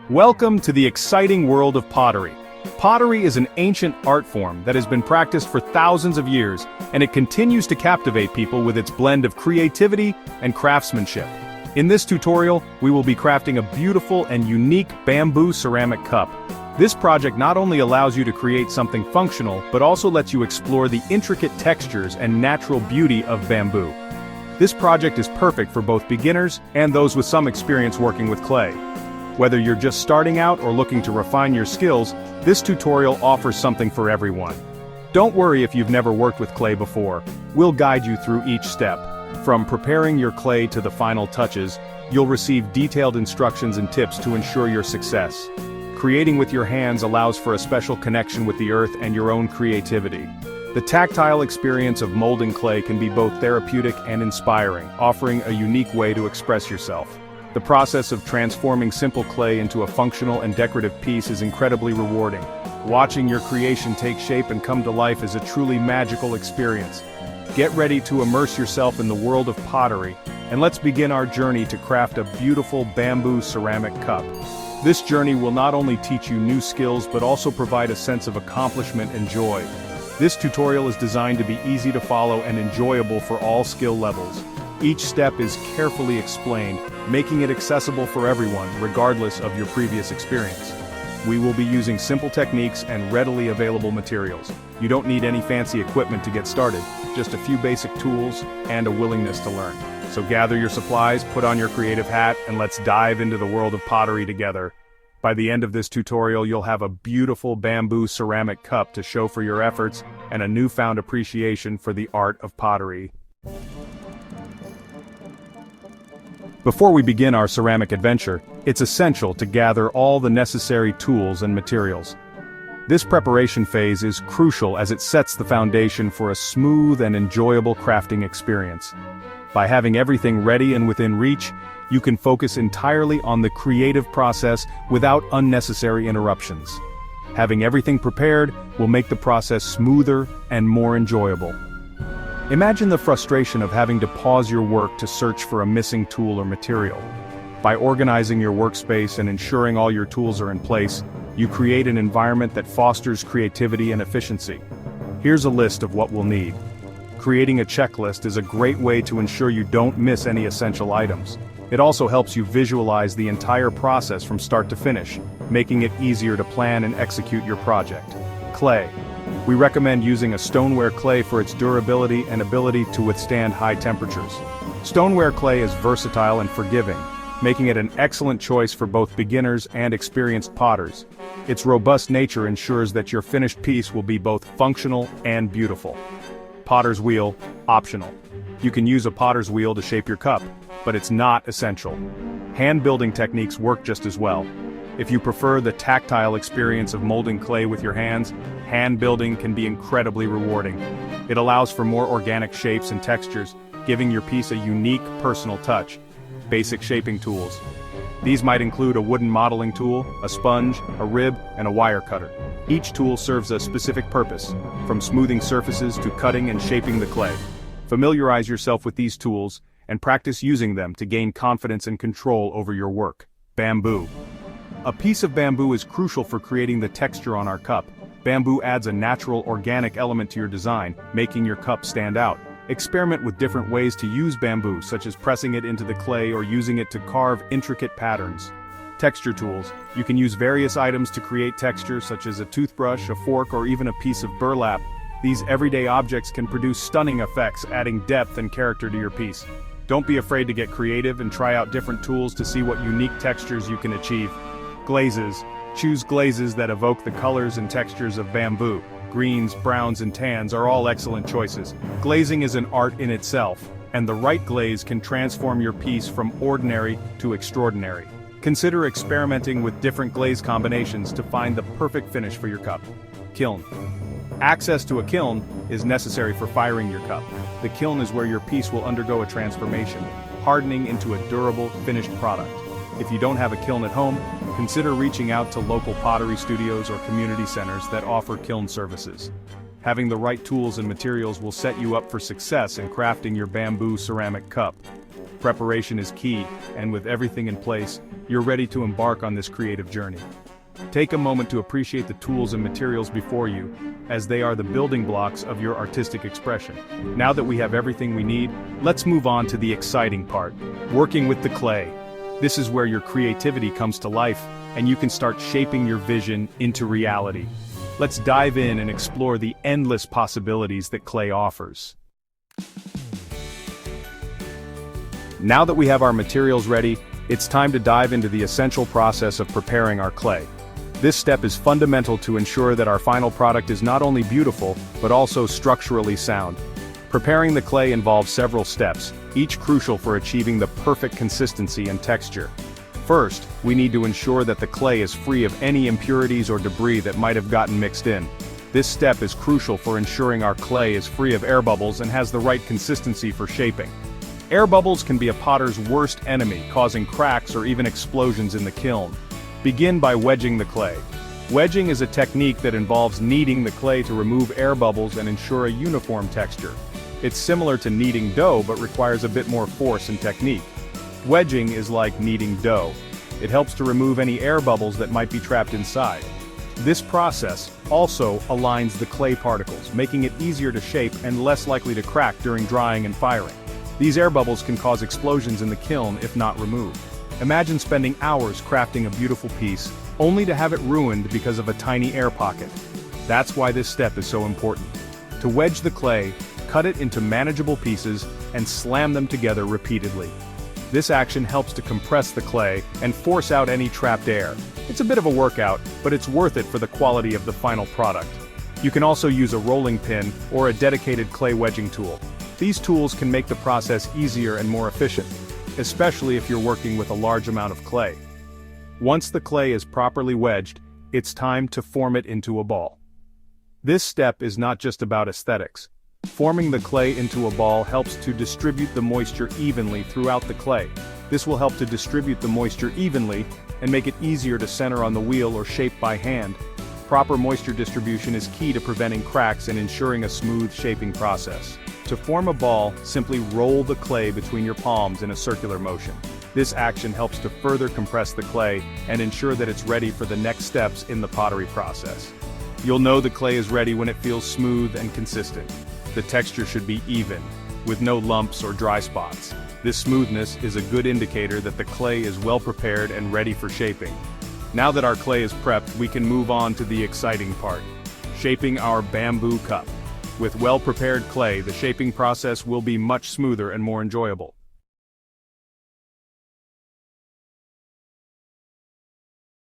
Welcome to the exciting world of pottery. Pottery is an ancient art form that has been practiced for thousands of years, and it continues to captivate people with its blend of creativity and craftsmanship. In this tutorial, we will be crafting a beautiful and unique bamboo ceramic cup. This project not only allows you to create something functional, but also lets you explore the intricate textures and natural beauty of bamboo. This project is perfect for both beginners and those with some experience working with clay. Whether you're just starting out or looking to refine your skills, this tutorial offers something for everyone. Don't worry if you've never worked with clay before. We'll guide you through each step. From preparing your clay to the final touches, you'll receive detailed instructions and tips to ensure your success. Creating with your hands allows for a special connection with the earth and your own creativity. The tactile experience of molding clay can be both therapeutic and inspiring, offering a unique way to express yourself. The process of transforming simple clay into a functional and decorative piece is incredibly rewarding. Watching your creation take shape and come to life is a truly magical experience. Get ready to immerse yourself in the world of pottery, and let's begin our journey to craft a beautiful bamboo ceramic cup. This journey will not only teach you new skills but also provide a sense of accomplishment and joy. This tutorial is designed to be easy to follow and enjoyable for all skill levels. Each step is carefully explained, making it accessible for everyone, regardless of your previous experience. We will be using simple techniques and readily available materials. You don't need any fancy equipment to get started, just a few basic tools and a willingness to learn. So gather your supplies, put on your creative hat, and let's dive into the world of pottery together. By the end of this tutorial, you'll have a beautiful bamboo ceramic cup to show for your efforts and a newfound appreciation for the art of pottery. Before we begin our ceramic adventure, it's essential to gather all the necessary tools and materials. This preparation phase is crucial as it sets the foundation for a smooth and enjoyable crafting experience. By having everything ready and within reach, you can focus entirely on the creative process without unnecessary interruptions. Having everything prepared will make the process smoother and more enjoyable. Imagine the frustration of having to pause your work to search for a missing tool or material. By organizing your workspace and ensuring all your tools are in place, you create an environment that fosters creativity and efficiency. Here's a list of what we'll need. Creating a checklist is a great way to ensure you don't miss any essential items. It also helps you visualize the entire process from start to finish, making it easier to plan and execute your project. Clay. We recommend using a stoneware clay for its durability and ability to withstand high temperatures. Stoneware clay is versatile and forgiving, making it an excellent choice for both beginners and experienced potters. Its robust nature ensures that your finished piece will be both functional and beautiful. Potter's wheel, optional. You can use a potter's wheel to shape your cup, but it's not essential. Hand-building techniques work just as well. If you prefer the tactile experience of molding clay with your hands, hand-building can be incredibly rewarding. It allows for more organic shapes and textures, giving your piece a unique personal touch. Basic shaping tools. These might include a wooden modeling tool, a sponge, a rib, and a wire cutter. Each tool serves a specific purpose, from smoothing surfaces to cutting and shaping the clay. Familiarize yourself with these tools and practice using them to gain confidence and control over your work. Bamboo. A piece of bamboo is crucial for creating the texture on our cup. Bamboo adds a natural, organic element to your design, making your cup stand out. Experiment with different ways to use bamboo, such as pressing it into the clay or using it to carve intricate patterns. Texture tools. You can use various items to create texture, such as a toothbrush, a fork, or even a piece of burlap. These everyday objects can produce stunning effects, adding depth and character to your piece. Don't be afraid to get creative and try out different tools to see what unique textures you can achieve. Glazes. Choose glazes that evoke the colors and textures of bamboo. Greens, browns, and tans are all excellent choices. Glazing is an art in itself, and the right glaze can transform your piece from ordinary to extraordinary. Consider experimenting with different glaze combinations to find the perfect finish for your cup. Kiln. Access to a kiln is necessary for firing your cup. The kiln is where your piece will undergo a transformation, hardening into a durable, finished product. If you don't have a kiln at home, consider reaching out to local pottery studios or community centers that offer kiln services. Having the right tools and materials will set you up for success in crafting your bamboo ceramic cup. Preparation is key, and with everything in place, you're ready to embark on this creative journey. Take a moment to appreciate the tools and materials before you, as they are the building blocks of your artistic expression. Now that we have everything we need, let's move on to the exciting part, working with the clay. This is where your creativity comes to life, and you can start shaping your vision into reality. Let's dive in and explore the endless possibilities that clay offers. Now that we have our materials ready, it's time to dive into the essential process of preparing our clay. This step is fundamental to ensure that our final product is not only beautiful, but also structurally sound. Preparing the clay involves several steps, each crucial for achieving the perfect consistency and texture. First, we need to ensure that the clay is free of any impurities or debris that might have gotten mixed in. This step is crucial for ensuring our clay is free of air bubbles and has the right consistency for shaping. Air bubbles can be a potter's worst enemy, causing cracks or even explosions in the kiln. Begin by wedging the clay. Wedging is a technique that involves kneading the clay to remove air bubbles and ensure a uniform texture. It's similar to kneading dough but requires a bit more force and technique. Wedging is like kneading dough. It helps to remove any air bubbles that might be trapped inside. This process also aligns the clay particles, making it easier to shape and less likely to crack during drying and firing. These air bubbles can cause explosions in the kiln if not removed. Imagine spending hours crafting a beautiful piece, only to have it ruined because of a tiny air pocket. That's why this step is so important. To wedge the clay, cut it into manageable pieces and slam them together repeatedly. This action helps to compress the clay and force out any trapped air. It's a bit of a workout, but it's worth it for the quality of the final product. You can also use a rolling pin or a dedicated clay wedging tool. These tools can make the process easier and more efficient, especially if you're working with a large amount of clay. Once the clay is properly wedged, it's time to form it into a ball. This step is not just about aesthetics. Forming the clay into a ball helps to distribute the moisture evenly throughout the clay. This will help to distribute the moisture evenly and make it easier to center on the wheel or shape by hand. Proper moisture distribution is key to preventing cracks and ensuring a smooth shaping process. To form a ball, simply roll the clay between your palms in a circular motion. This action helps to further compress the clay and ensure that it's ready for the next steps in the pottery process. You'll know the clay is ready when it feels smooth and consistent. The texture should be even, with no lumps or dry spots. This smoothness is a good indicator that the clay is well prepared and ready for shaping. Now that our clay is prepped, we can move on to the exciting part, shaping our bamboo cup. With well-prepared clay, the shaping process will be much smoother and more enjoyable.